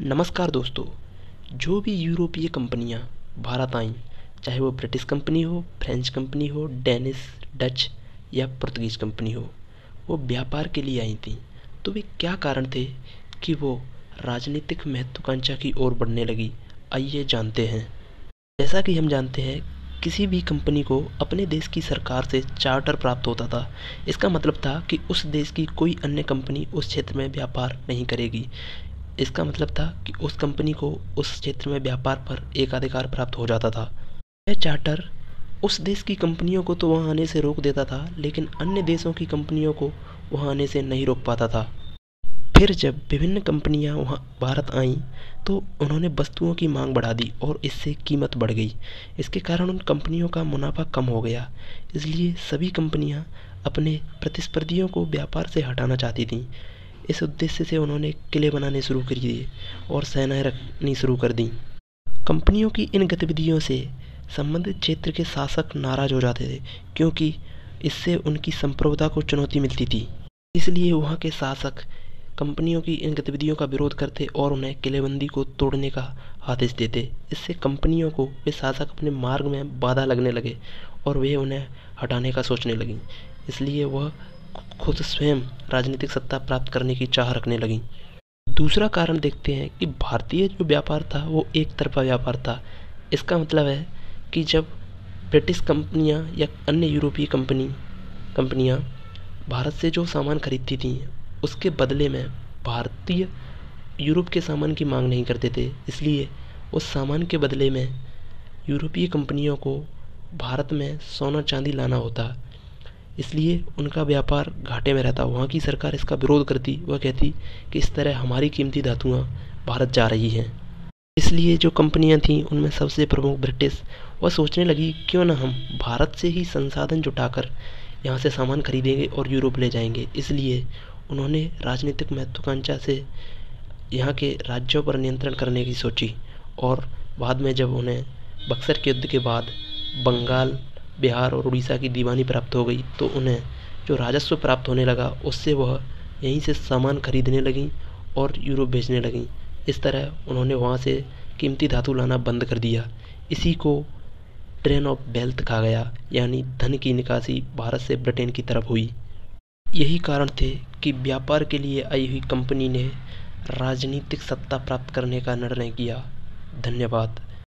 नमस्कार दोस्तों। जो भी यूरोपीय कंपनियां भारत आईं, चाहे वो ब्रिटिश कंपनी हो, फ्रेंच कंपनी हो, डेनिश, डच या पुर्तगीज कंपनी हो, वो व्यापार के लिए आई थीं। तो वे क्या कारण थे कि वो राजनीतिक महत्वाकांक्षा की ओर बढ़ने लगी? आइए जानते हैं। जैसा कि हम जानते हैं, किसी भी कंपनी को अपने देश की सरकार से चार्टर प्राप्त होता था। इसका मतलब था कि उस देश की कोई अन्य कंपनी उस क्षेत्र में व्यापार नहीं करेगी। इसका मतलब था कि उस कंपनी को उस क्षेत्र में व्यापार पर एकाधिकार प्राप्त हो जाता था। यह चार्टर उस देश की कंपनियों को तो वहां आने से रोक देता था, लेकिन अन्य देशों की कंपनियों को वहां आने से नहीं रोक पाता था। फिर जब विभिन्न कंपनियां वहां भारत आईं, तो उन्होंने वस्तुओं की मांग बढ़ा दी और इससे कीमत बढ़ गई। इसके कारण उन कंपनियों का मुनाफा कम हो गया। इसलिए सभी कंपनियां अपने प्रतिस्पर्धियों को व्यापार से हटाना चाहती थीं। इस उद्देश्य से उन्होंने किले बनाने शुरू कर दिए और सेनाएं रखनी शुरू कर दीं। कंपनियों की इन गतिविधियों से संबंधित क्षेत्र के शासक नाराज हो जाते थे, क्योंकि इससे उनकी संप्रभुता को चुनौती मिलती थी। इसलिए वहाँ के शासक कंपनियों की इन गतिविधियों का विरोध करते और उन्हें किलेबंदी को तोड़ने का आदेश देते। इससे कंपनियों को वे शासक अपने मार्ग में बाधा लगने लगे और वे उन्हें हटाने का सोचने लगीं। इसलिए वह खुद स्वयं राजनीतिक सत्ता प्राप्त करने की चाह रखने लगीं। दूसरा कारण देखते हैं कि भारतीय जो व्यापार था वो एक तरफा व्यापार था। इसका मतलब है कि जब ब्रिटिश कंपनियां या अन्य यूरोपीय कंपनियां भारत से जो सामान खरीदती थीं, उसके बदले में भारतीय यूरोप के सामान की मांग नहीं करते थे। इसलिए उस सामान के बदले में यूरोपीय कंपनियों को भारत में सोना चांदी लाना होता। इसलिए उनका व्यापार घाटे में रहता। वहाँ की सरकार इसका विरोध करती। वह कहती कि इस तरह हमारी कीमती धातुएं भारत जा रही हैं। इसलिए जो कंपनियां थीं उनमें सबसे प्रमुख ब्रिटिश, वह सोचने लगी क्यों ना हम भारत से ही संसाधन जुटाकर यहाँ से सामान खरीदेंगे और यूरोप ले जाएंगे। इसलिए उन्होंने राजनीतिक महत्वाकांक्षा से यहाँ के राज्यों पर नियंत्रण करने की सोची। और बाद में जब उन्हें बक्सर के युद्ध के बाद बंगाल, बिहार और उड़ीसा की दीवानी प्राप्त हो गई, तो उन्हें जो राजस्व प्राप्त होने लगा, उससे वह यहीं से सामान खरीदने लगीं और यूरोप भेजने लगीं। इस तरह उन्होंने वहाँ से कीमती धातु लाना बंद कर दिया। इसी को ट्रेन ऑफ वेल्थ कहा गया, यानी धन की निकासी भारत से ब्रिटेन की तरफ हुई। यही कारण थे कि व्यापार के लिए आई हुई कंपनी ने राजनीतिक सत्ता प्राप्त करने का निर्णय किया। धन्यवाद।